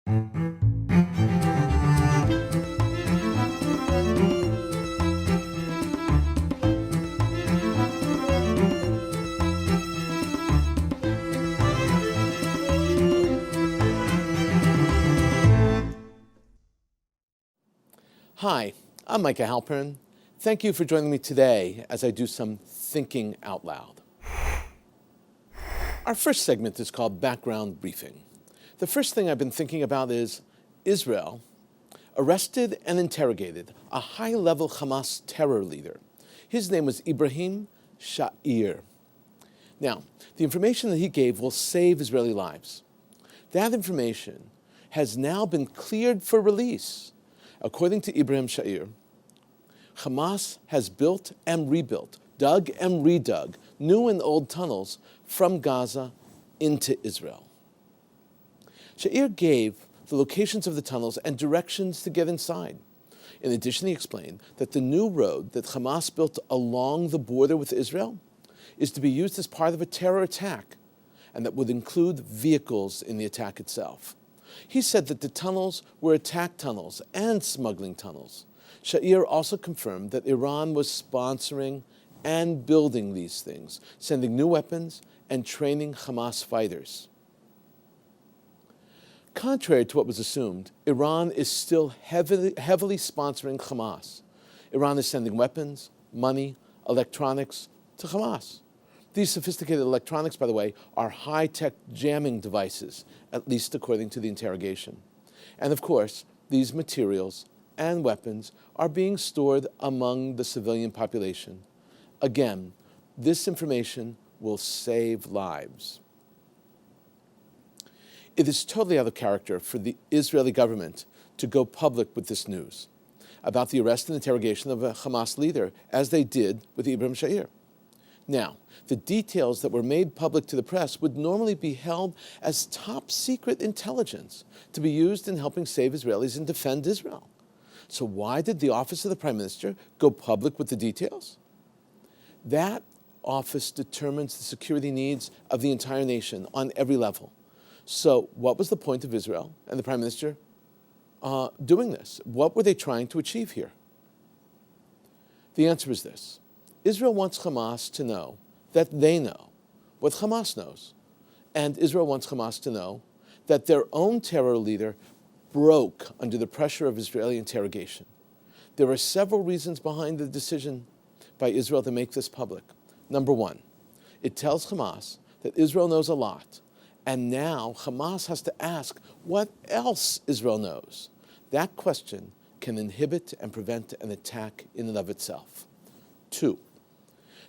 Hi, I'm Micah Halpern. Thank you for joining me today as I do some thinking out loud. Our first segment is called Background Briefing. The first thing I've been thinking about is Israel arrested and interrogated a high-level Hamas terror leader. His name was Ibrahim Sha'ir. Now, the information that he gave will save Israeli lives. That information has now been cleared for release. According to Ibrahim Sha'ir, Hamas has built and rebuilt, dug and redug new and old tunnels from Gaza into Israel. Sha'ir gave the locations of the tunnels and directions to get inside. In addition, he explained that the new road that Hamas built along the border with Israel is to be used as part of a terror attack, and that would include vehicles in the attack itself. He said that the tunnels were attack tunnels and smuggling tunnels. Sha'ir also confirmed that Iran was sponsoring and building these things, sending new weapons and training Hamas fighters. Contrary to what was assumed, Iran is still heavily sponsoring Hamas. Iran is sending weapons, money, electronics to Hamas. These sophisticated electronics, by the way, are high-tech jamming devices, at least according to the interrogation. And of course, these materials and weapons are being stored among the civilian population. Again, this information will save lives. It is totally out of character for the Israeli government to go public with this news about the arrest and interrogation of a Hamas leader, as they did with Ibrahim Sha'ir. Now, the details that were made public to the press would normally be held as top secret intelligence to be used in helping save Israelis and defend Israel. So why did the office of the Prime Minister go public with the details? That office determines the security needs of the entire nation on every level. So what was the point of Israel and the Prime Minister doing this? What were they trying to achieve here? The answer is this. Israel wants Hamas to know that they know what Hamas knows. And Israel wants Hamas to know that their own terror leader broke under the pressure of Israeli interrogation. There are several reasons behind the decision by Israel to make this public. Number one, it tells Hamas that Israel knows a lot, and now Hamas has to ask what else Israel knows. That question can inhibit and prevent an attack in and of itself. Two,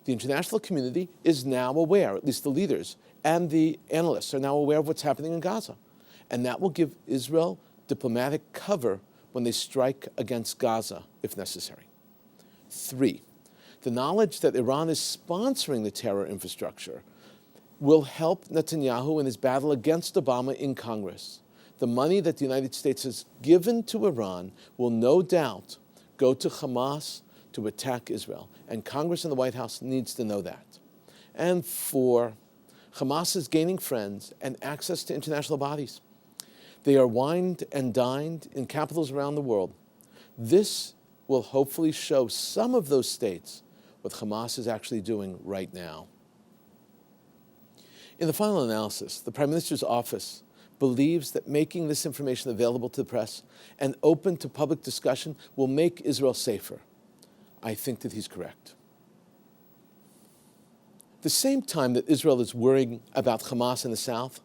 the international community is now aware, at least the leaders and the analysts are now aware of what's happening in Gaza. And that will give Israel diplomatic cover when they strike against Gaza, if necessary. Three, the knowledge that Iran is sponsoring the terror infrastructure will help Netanyahu in his battle against Obama in Congress. The money that the United States has given to Iran will no doubt go to Hamas to attack Israel. And Congress and the White House needs to know that. And four, Hamas is gaining friends and access to international bodies. They are wined and dined in capitals around the world. This will hopefully show some of those states what Hamas is actually doing right now. In the final analysis, the Prime Minister's office believes that making this information available to the press and open to public discussion will make Israel safer. I think that he's correct. The same time that Israel is worrying about Hamas in the south,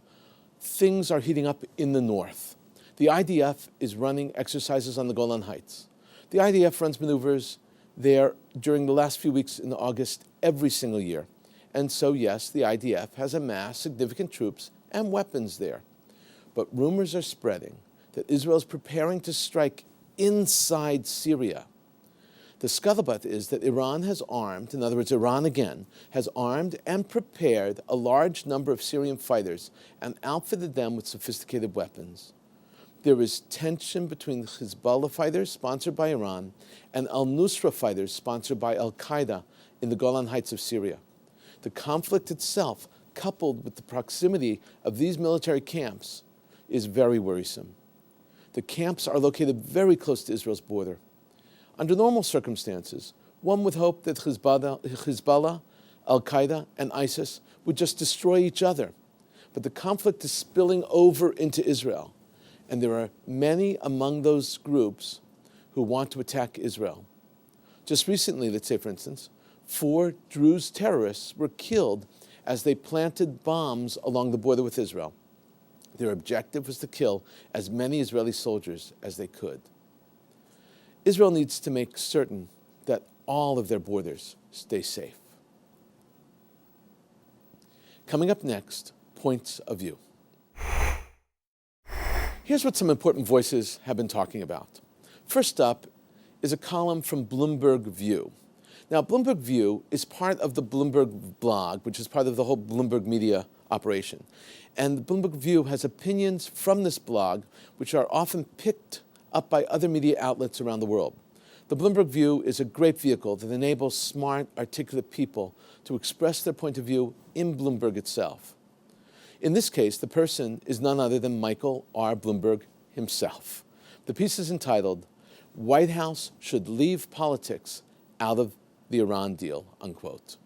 things are heating up in the north. The IDF is running exercises on the Golan Heights. The IDF runs maneuvers there during the last few weeks in August every single year. And so, yes, the IDF has amassed significant troops and weapons there. But rumors are spreading that Israel is preparing to strike inside Syria. The scuttlebutt is that Iran has armed, in other words, Iran again, has armed and prepared a large number of Syrian fighters and outfitted them with sophisticated weapons. There is tension between Hezbollah fighters sponsored by Iran and al-Nusra fighters sponsored by al-Qaeda in the Golan Heights of Syria. The conflict itself, coupled with the proximity of these military camps, is very worrisome. The camps are located very close to Israel's border. Under normal circumstances, one would hope that Hezbollah, Al-Qaeda, and ISIS would just destroy each other. But the conflict is spilling over into Israel, and there are many among those groups who want to attack Israel. Just recently, let's say, for instance, 4 Druze terrorists were killed as they planted bombs along the border with Israel. Their objective was to kill as many Israeli soldiers as they could. Israel needs to make certain that all of their borders stay safe. Coming up next, points of view. Here's what some important voices have been talking about. First up is a column from Bloomberg View. Now, Bloomberg View is part of the Bloomberg blog, which is part of the whole Bloomberg media operation. And the Bloomberg View has opinions from this blog, which are often picked up by other media outlets around the world. The Bloomberg View is a great vehicle that enables smart, articulate people to express their point of view in Bloomberg itself. In this case, the person is none other than Michael R. Bloomberg himself. The piece is entitled, "White House Should Leave Politics Out of the Iran Deal," unquote.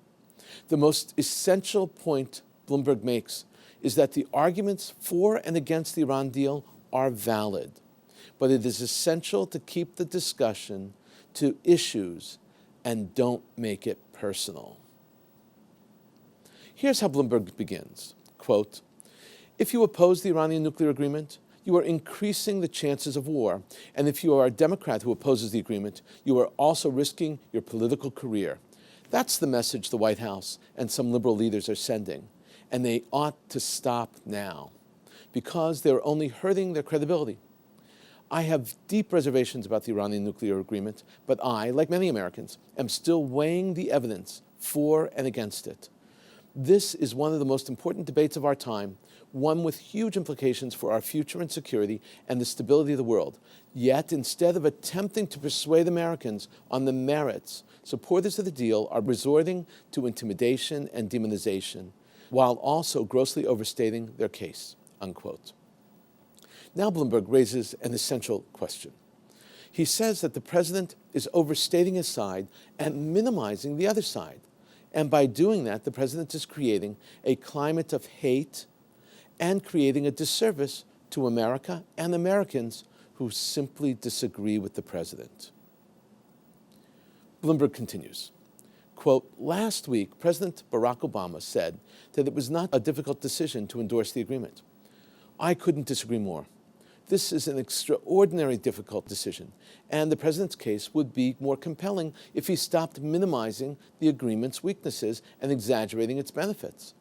The most essential point Bloomberg makes is that the arguments for and against the Iran deal are valid, but it is essential to keep the discussion to issues and don't make it personal. Here's how Bloomberg begins, quote, "If you oppose the Iranian nuclear agreement, you are increasing the chances of war. And if you are a Democrat who opposes the agreement, you are also risking your political career." That's the message the White House and some liberal leaders are sending. And they ought to stop now, because they're only hurting their credibility. I have deep reservations about the Iranian nuclear agreement, but I, like many Americans, am still weighing the evidence for and against it. This is one of the most important debates of our time, one with huge implications for our future and security and the stability of the world. Yet, instead of attempting to persuade Americans on the merits, supporters of the deal are resorting to intimidation and demonization, while also grossly overstating their case, unquote. Now Bloomberg raises an essential question. He says that the president is overstating his side and minimizing the other side. And by doing that, the president is creating a climate of hate and creating a disservice to America and Americans who simply disagree with the president. Bloomberg continues, quote, "Last week, President Barack Obama said that it was not a difficult decision to endorse the agreement. I couldn't disagree more. This is an extraordinarily difficult decision, and the president's case would be more compelling if he stopped minimizing the agreement's weaknesses and exaggerating its benefits.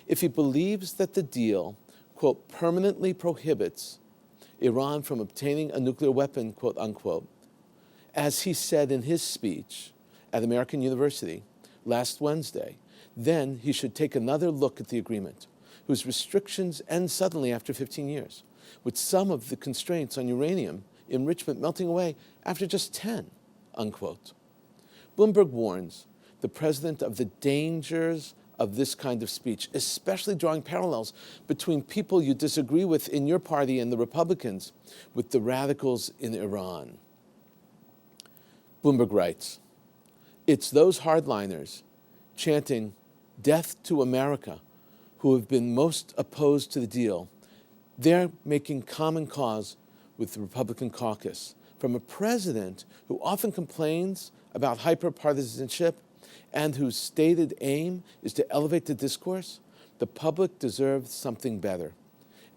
If he believes that the deal, quote, permanently prohibits Iran from obtaining a nuclear weapon, quote, unquote, as he said in his speech at American University last Wednesday, then he should take another look at the agreement, whose restrictions end suddenly after 15 years, with some of the constraints on uranium enrichment melting away after just 10, unquote." Bloomberg warns the president of the dangers of this kind of speech, especially drawing parallels between people you disagree with in your party and the Republicans with the radicals in Iran. Bloomberg writes, "It's those hardliners chanting 'Death to America' who have been most opposed to the deal. They're making common cause with the Republican caucus from a president who often complains about hyper-partisanship and whose stated aim is to elevate the discourse. The public deserves something better.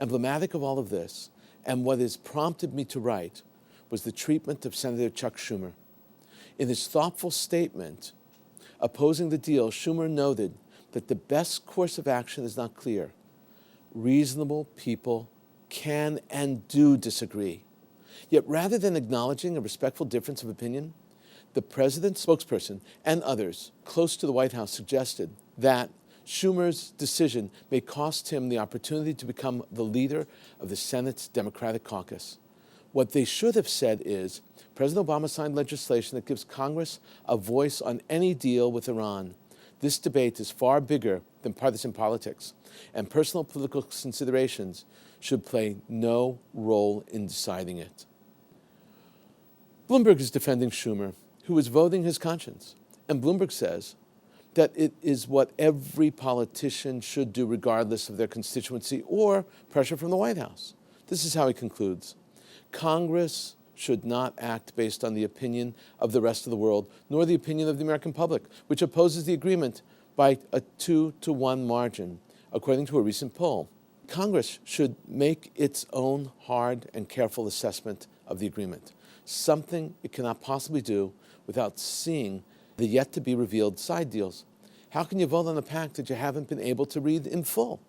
Emblematic of all of this, and what has prompted me to write, was the treatment of Senator Chuck Schumer. In his thoughtful statement opposing the deal, Schumer noted that the best course of action is not clear. Reasonable people can and do disagree. Yet rather than acknowledging a respectful difference of opinion, the president's spokesperson and others close to the White House suggested that Schumer's decision may cost him the opportunity to become the leader of the Senate's Democratic caucus. What they should have said is, President Obama signed legislation that gives Congress a voice on any deal with Iran. This debate is far bigger than partisan politics, and personal political considerations should play no role in deciding it. Bloomberg is defending Schumer, who is voting his conscience. And Bloomberg says that it is what every politician should do regardless of their constituency or pressure from the White House. This is how he concludes. Congress should not act based on the opinion of the rest of the world, nor the opinion of the American public, which opposes the agreement by a 2-to-1 margin, according to a recent poll. Congress should make its own hard and careful assessment of the agreement, something it cannot possibly do without seeing the yet-to-be-revealed side deals. How can you vote on a pact that you haven't been able to read in full?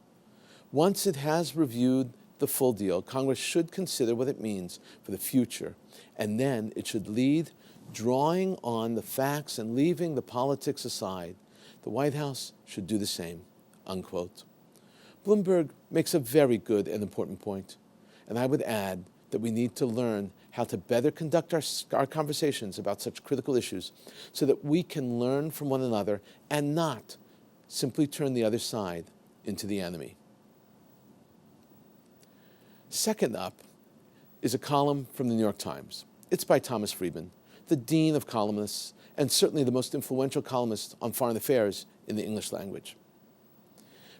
Once it has reviewed the full deal, Congress should consider what it means for the future, and then it should lead, drawing on the facts and leaving the politics aside. The White House should do the same, unquote. Bloomberg makes a very good and important point, and I would add that we need to learn how to better conduct our conversations about such critical issues so that we can learn from one another and not simply turn the other side into the enemy. Second up is a column from the New York Times. It's by Thomas Friedman, the dean of columnists and certainly the most influential columnist on foreign affairs in the English language.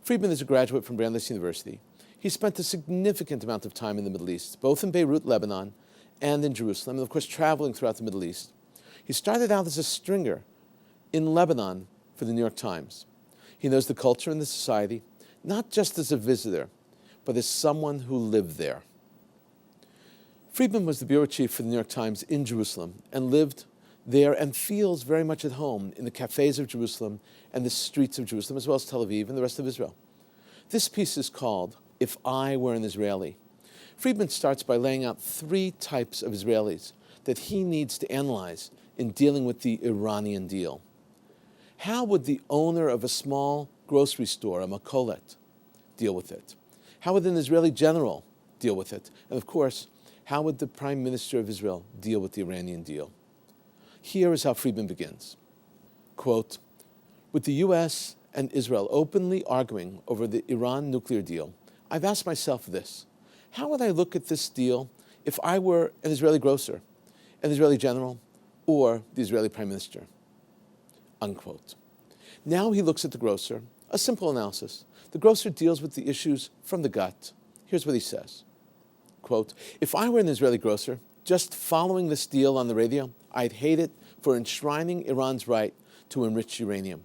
Friedman is a graduate from Brandeis University. He spent a significant amount of time in the Middle East, both in Beirut, Lebanon, and in Jerusalem, and of course traveling throughout the Middle East. He started out as a stringer in Lebanon for the New York Times. He knows the culture and the society, not just as a visitor, but as someone who lived there. Friedman was the bureau chief for the New York Times in Jerusalem and lived there and feels very much at home in the cafes of Jerusalem and the streets of Jerusalem, as well as Tel Aviv and the rest of Israel. This piece is called If I Were an Israeli. Friedman starts by laying out 3 types of Israelis that he needs to analyze in dealing with the Iranian deal. How would the owner of a small grocery store, a makolet, deal with it? How would an Israeli general deal with it? And of course, how would the Prime Minister of Israel deal with the Iranian deal? Here is how Friedman begins. Quote, with the U.S. and Israel openly arguing over the Iran nuclear deal, I've asked myself this. How would I look at this deal if I were an Israeli grocer, an Israeli general, or the Israeli Prime Minister? Unquote. Now he looks at the grocer, a simple analysis. The grocer deals with the issues from the gut. Here's what he says. Quote, if I were an Israeli grocer, just following this deal on the radio, I'd hate it for enshrining Iran's right to enrich uranium.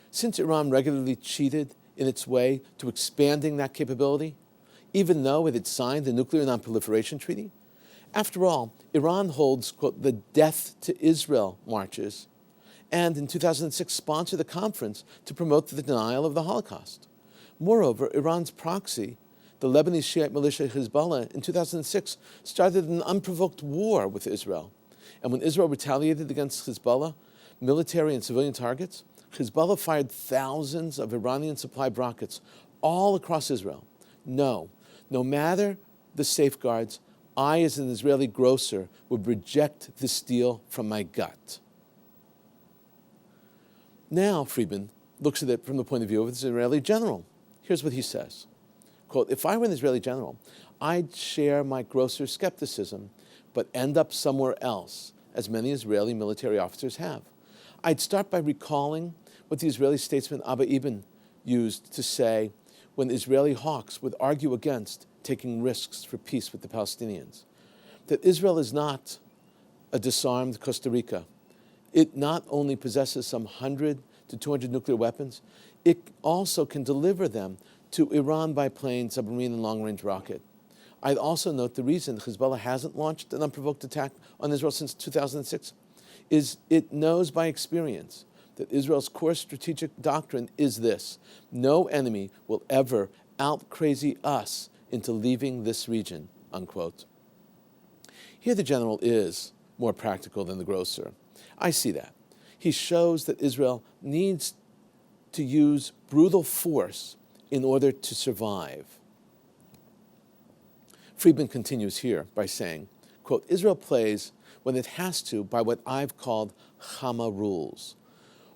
Since Iran regularly cheated in its way to expanding that capability, even though it had signed the Nuclear Non-Proliferation Treaty. After all, Iran holds, quote, the Death to Israel marches, and in 2006 sponsored a conference to promote the denial of the Holocaust. Moreover, Iran's proxy, the Lebanese Shiite militia Hezbollah, in 2006 started an unprovoked war with Israel. And when Israel retaliated against Hezbollah, military and civilian targets, Hezbollah fired thousands of Iranian-supplied rockets all across Israel. No matter the safeguards, I, as an Israeli grocer, would reject this deal from my gut. Now, Friedman looks at it from the point of view of an Israeli general. Here's what he says. Quote, if I were an Israeli general, I'd share my grocer's skepticism, but end up somewhere else, as many Israeli military officers have. I'd start by recalling what the Israeli statesman Abba Eban used to say when Israeli hawks would argue against taking risks for peace with the Palestinians. That Israel is not a disarmed Costa Rica. It not only possesses some 100 to 200 nuclear weapons, it also can deliver them to Iran by plane, submarine, and long-range rocket. I'd also note the reason Hezbollah hasn't launched an unprovoked attack on Israel since 2006 is it knows by experience that Israel's core strategic doctrine is this: no enemy will ever out-crazy us into leaving this region, unquote. Here the general is more practical than the grocer. I see that. He shows that Israel needs to use brutal force in order to survive. Friedman continues here by saying, quote, Israel plays when it has to by what I've called Chama rules.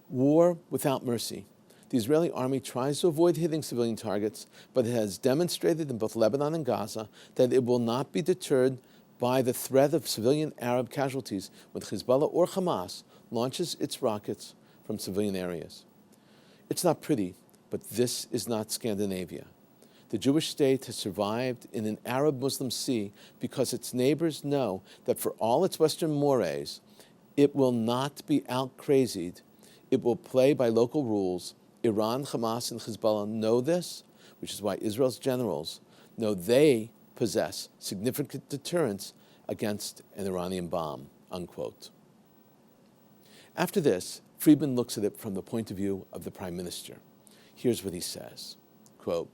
War without mercy. The Israeli army tries to avoid hitting civilian targets, but it has demonstrated in both Lebanon and Gaza that it will not be deterred by the threat of civilian Arab casualties when Hezbollah or Hamas launches its rockets from civilian areas. It's not pretty, but this is not Scandinavia. The Jewish state has survived in an Arab-Muslim sea because its neighbors know that for all its Western mores, it will not be out-crazied. It will play by local rules. Iran, Hamas, and Hezbollah know this, which is why Israel's generals know they possess significant deterrence against an Iranian bomb, unquote. After this, Friedman looks at it from the point of view of the prime minister. Here's what he says, quote,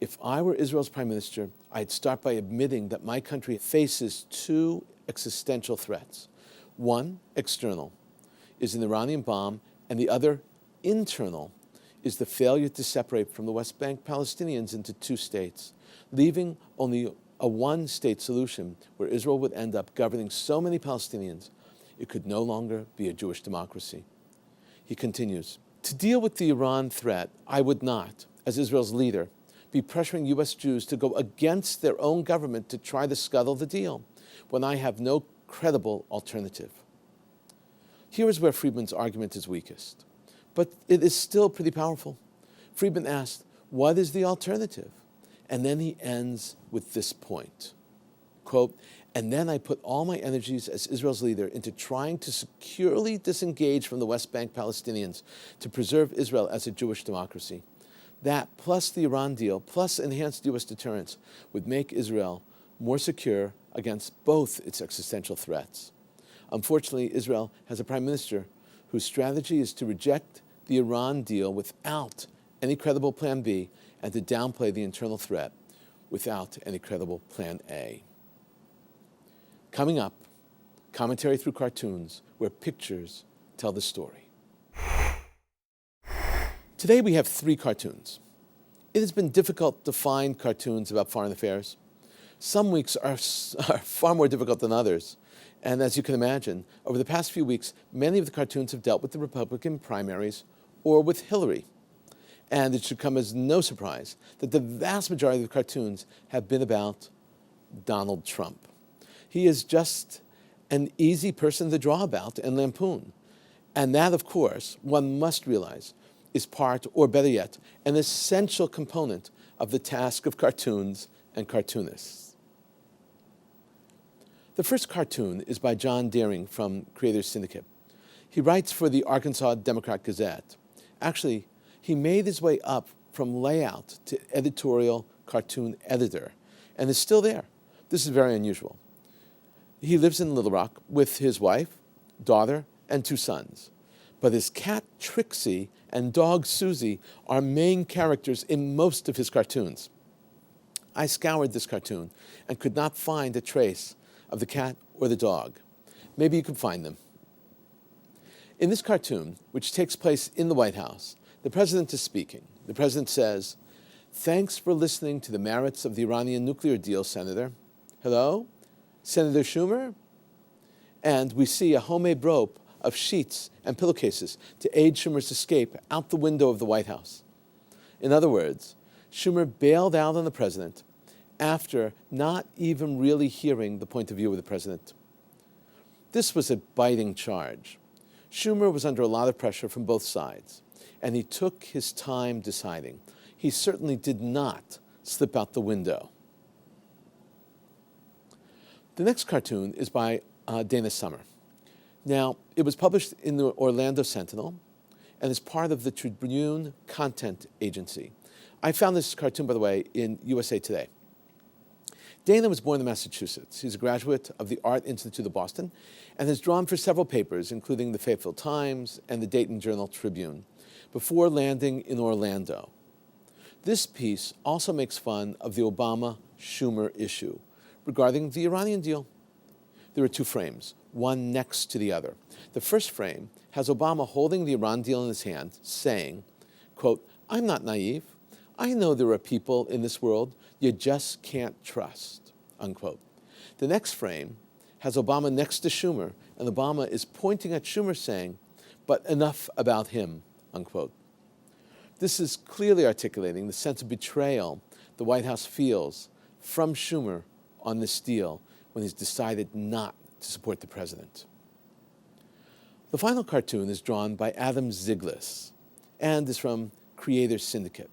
"If I were Israel's prime minister, I'd start by admitting that my country faces two existential threats. One, external, is an Iranian bomb, and the other, internal, is the failure to separate from the West Bank Palestinians into two states, leaving only a one-state solution where Israel would end up governing so many Palestinians it could no longer be a Jewish democracy." He continues, "To deal with the Iran threat, I would not, as Israel's leader, be pressuring U.S. Jews to go against their own government to try to scuttle the deal, when I have no credible alternative." Here is where Friedman's argument is weakest, but it is still pretty powerful. Friedman asked, what is the alternative? And then he ends with this point, quote, "And then I put all my energies as Israel's leader into trying to securely disengage from the West Bank Palestinians to preserve Israel as a Jewish democracy. That, plus the Iran deal, plus enhanced U.S. deterrence, would make Israel more secure against both its existential threats. Unfortunately, Israel has a prime minister whose strategy is to reject the Iran deal without any credible plan B and to downplay the internal threat without any credible plan A." Coming up, commentary through cartoons where pictures tell the story. Today we have 3 cartoons. It has been difficult to find cartoons about foreign affairs. Some weeks are far more difficult than others. And as you can imagine, over the past few weeks, many of the cartoons have dealt with the Republican primaries or with Hillary. And it should come as no surprise that the vast majority of the cartoons have been about Donald Trump. He is just an easy person to draw about and lampoon. And that, of course, one must realize, is part, or better yet, an essential component of the task of cartoons and cartoonists. The first cartoon is by John Deering from Creators Syndicate. He writes for the Arkansas Democrat-Gazette. Actually, he made his way up from layout to editorial cartoon editor and is still there. This is very unusual. He lives in Little Rock with his wife, daughter, and 2 sons. But his cat Trixie and dog Susie are main characters in most of his cartoons. I scoured this cartoon and could not find a trace of the cat or the dog. Maybe you could find them. In this cartoon, which takes place in the White House, the president is speaking. The president says, "Thanks for listening to the merits of the Iranian nuclear deal, Senator." Hello? Senator Schumer? And we see a homemade rope of sheets and pillowcases to aid Schumer's escape out the window of the White House. In other words, Schumer bailed out on the president after not even really hearing the point of view of the president. This was a biting charge. Schumer was under a lot of pressure from both sides, and he took his time deciding. He certainly did not slip out the window. The next cartoon is by Dana Summer. Now, it was published in the Orlando Sentinel and is part of the Tribune Content Agency. I found this cartoon, by the way, in USA Today. Dana was born in Massachusetts. He's a graduate of the Art Institute of Boston and has drawn for several papers, including the Fayetteville Times and the Dayton Journal-Tribune, before landing in Orlando. This piece also makes fun of the Obama-Schumer issue regarding the Iranian deal. There are 2 frames, one next to the other. The first frame has Obama holding the Iran deal in his hand, saying, quote, "I'm not naive. I know there are people in this world you just can't trust," unquote. The next frame has Obama next to Schumer, and Obama is pointing at Schumer saying, "But enough about him," unquote. This is clearly articulating the sense of betrayal the White House feels from Schumer on this deal when he's decided not to support the president. The final cartoon is drawn by Adam Ziglis and is from Creators Syndicate.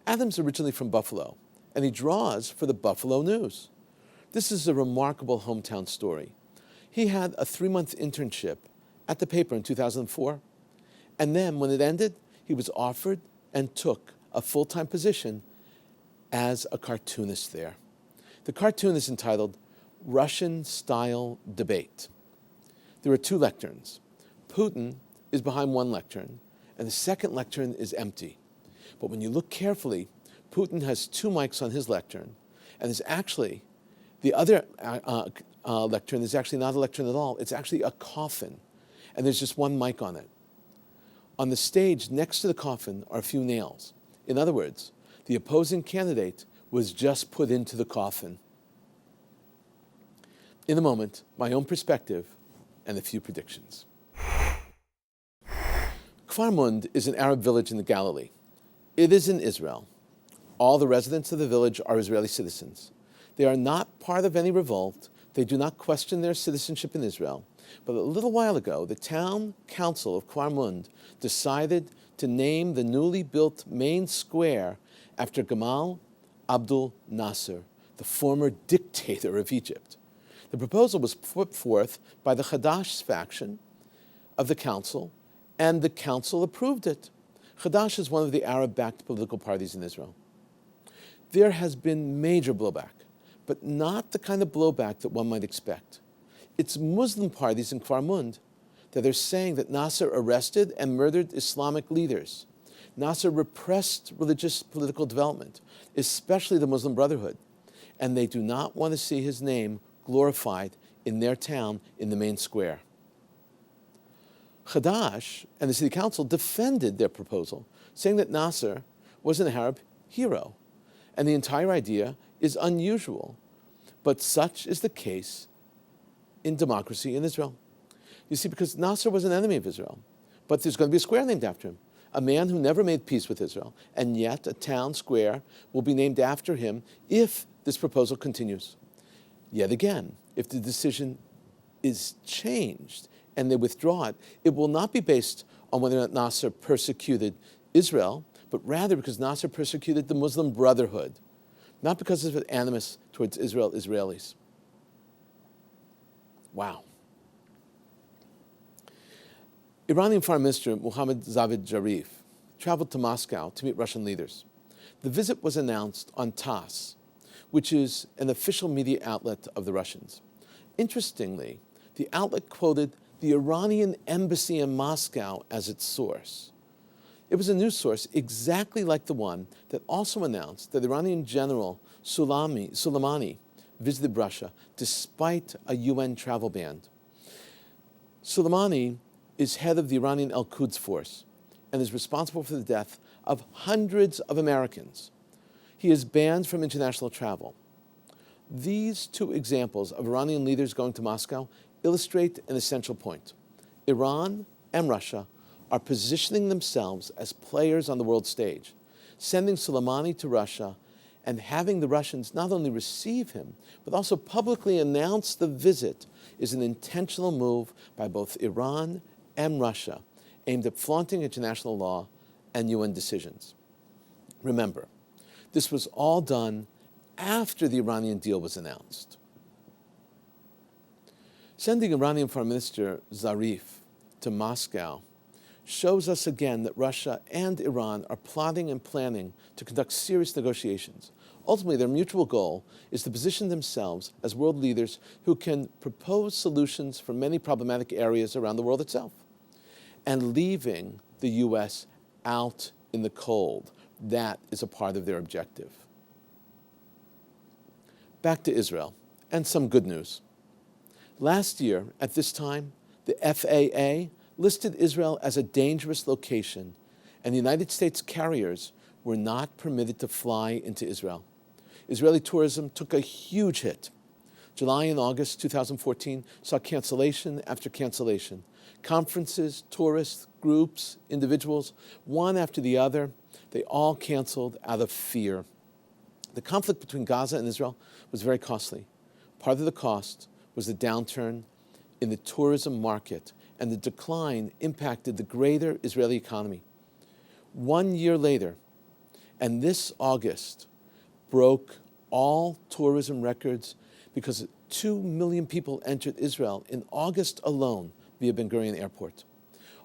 Adam's originally from Buffalo, and he draws for the Buffalo News. This is a remarkable hometown story. He had a 3-month internship at the paper in 2004, and then when it ended, he was offered and took a full-time position as a cartoonist there. The cartoon is entitled Russian-Style Debate. There are 2 lecterns. Putin is behind one lectern, and the second lectern is empty. But when you look carefully, Putin has 2 mics on his lectern, and there's actually, the other lectern is actually not a lectern at all. It's actually a coffin, and there's just 1 mic on it. On the stage next to the coffin are a few nails. In other words, the opposing candidate was just put into the coffin. In a moment, my own perspective and a few predictions. Kfar Mund is an Arab village in the Galilee. It is in Israel. All the residents of the village are Israeli citizens. They are not part of any revolt. They do not question their citizenship in Israel. But a little while ago, the town council of Kfar Mund decided to name the newly built main square after Gamal Abdel Nasser, the former dictator of Egypt. The proposal was put forth by the Hadash faction of the council, and the council approved it. Hadash is one of the Arab-backed political parties in Israel. There has been major blowback, but not the kind of blowback that one might expect. It's Muslim parties in Kfar Mund that are saying that Nasser arrested and murdered Islamic leaders. Nasser repressed religious political development, especially the Muslim Brotherhood, and they do not want to see his name glorified in their town in the main square. Hadash and the city council defended their proposal, saying that Nasser was an Arab hero, and the entire idea is unusual. But such is the case in democracy in Israel. You see, because Nasser was an enemy of Israel, but there's going to be a square named after him, a man who never made peace with Israel, and yet a town square will be named after him if this proposal continues. Yet again, if the decision is changed and they withdraw it, it will not be based on whether or not Nasser persecuted Israel, but rather because Nasser persecuted the Muslim Brotherhood, not because of an animus towards Israelis. Wow. Iranian Foreign Minister Mohammad Javad Zarif traveled to Moscow to meet Russian leaders. The visit was announced on TASS, which is an official media outlet of the Russians. Interestingly, the outlet quoted the Iranian embassy in Moscow as its source. It was a news source exactly like the one that also announced that Iranian General Soleimani visited Russia despite a UN travel ban. Soleimani is head of the Iranian Al-Quds force and is responsible for the death of hundreds of Americans. He is banned from international travel. These 2 examples of Iranian leaders going to Moscow illustrate an essential point. Iran and Russia are positioning themselves as players on the world stage. Sending Soleimani to Russia and having the Russians not only receive him, but also publicly announce the visit is an intentional move by both Iran and Russia aimed at flaunting international law and UN decisions. Remember, this was all done after the Iranian deal was announced. Sending Iranian Foreign Minister Zarif to Moscow shows us again that Russia and Iran are plotting and planning to conduct serious negotiations. Ultimately, their mutual goal is to position themselves as world leaders who can propose solutions for many problematic areas around the world itself, and leaving the U.S. out in the cold. That is a part of their objective. Back to Israel, and some good news. Last year, at this time, the FAA listed Israel as a dangerous location, and the United States carriers were not permitted to fly into Israel. Israeli tourism took a huge hit. July and August 2014 saw cancellation after cancellation. Conferences, tourists, groups, individuals, one after the other, They all canceled out of fear. The conflict between Gaza and Israel was very costly. Part of the cost was the downturn in the tourism market, and the decline impacted the greater Israeli economy. 1 year later, and this August, broke all tourism records because 2 million people entered Israel in August alone via Ben Gurion Airport.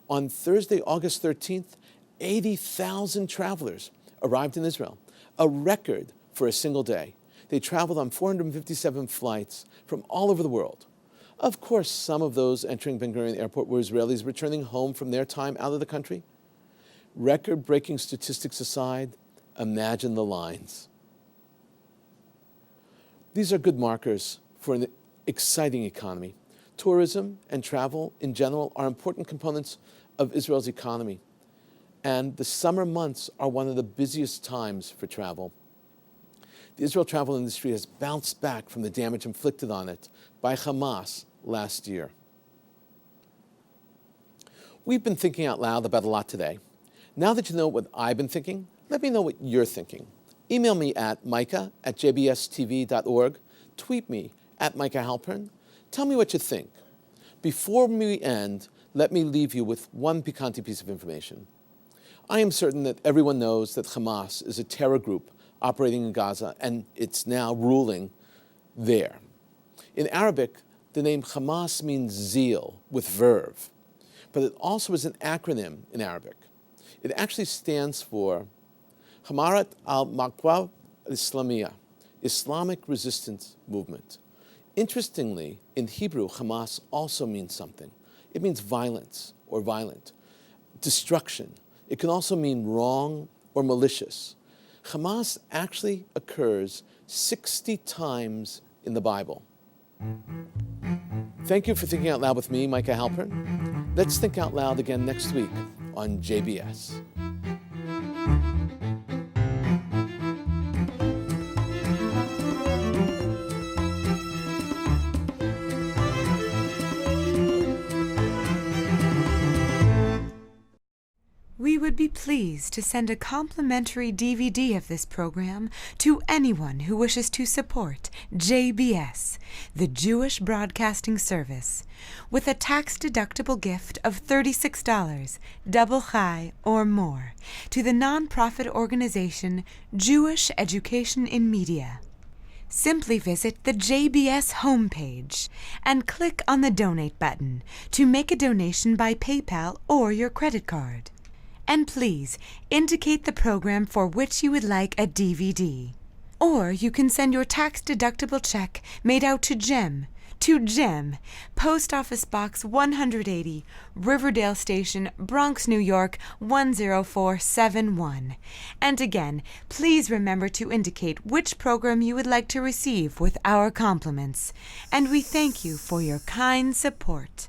On Thursday, August 13th, 80,000 travelers arrived in Israel, a record for a single day. They traveled on 457 flights from all over the world. Of course, some of those entering Ben Gurion Airport were Israelis returning home from their time out of the country. Record-breaking statistics aside, imagine the lines. These are good markers for an exciting economy. Tourism and travel in general are important components of Israel's economy, and the summer months are one of the busiest times for travel. The Israel travel industry has bounced back from the damage inflicted on it by Hamas last year. We've been thinking out loud about a lot today. Now that you know what I've been thinking, let me know what you're thinking. Email me at micah@jbstv.org. Tweet me at Micah Halpern. Tell me what you think. Before we end, let me leave you with one piquante piece of information. I am certain that everyone knows that Hamas is a terror group operating in Gaza, and it's now ruling there. In Arabic, the name Hamas means zeal with verve, but it also is an acronym in Arabic. It actually stands for Hamarat al-Maqwa al-Islamiyah, Islamic Resistance Movement. Interestingly, in Hebrew, Hamas also means something. It means violence or violent, destruction. It can also mean wrong or malicious. Hamas actually occurs 60 times in the Bible. Thank you for thinking out loud with me, Micah Halpern. Let's think out loud again next week on JBS. We would be pleased to send a complimentary DVD of this program to anyone who wishes to support JBS, the Jewish Broadcasting Service, with a tax-deductible gift of $36, double chai or more, to the nonprofit organization Jewish Education in Media. Simply visit the JBS homepage and click on the Donate button to make a donation by PayPal or your credit card. And please indicate the program for which you would like a DVD. Or you can send your tax-deductible check made out to Jem, Post Office Box 180, Riverdale Station, Bronx, New York 10471. And again, please remember to indicate which program you would like to receive with our compliments. And we thank you for your kind support.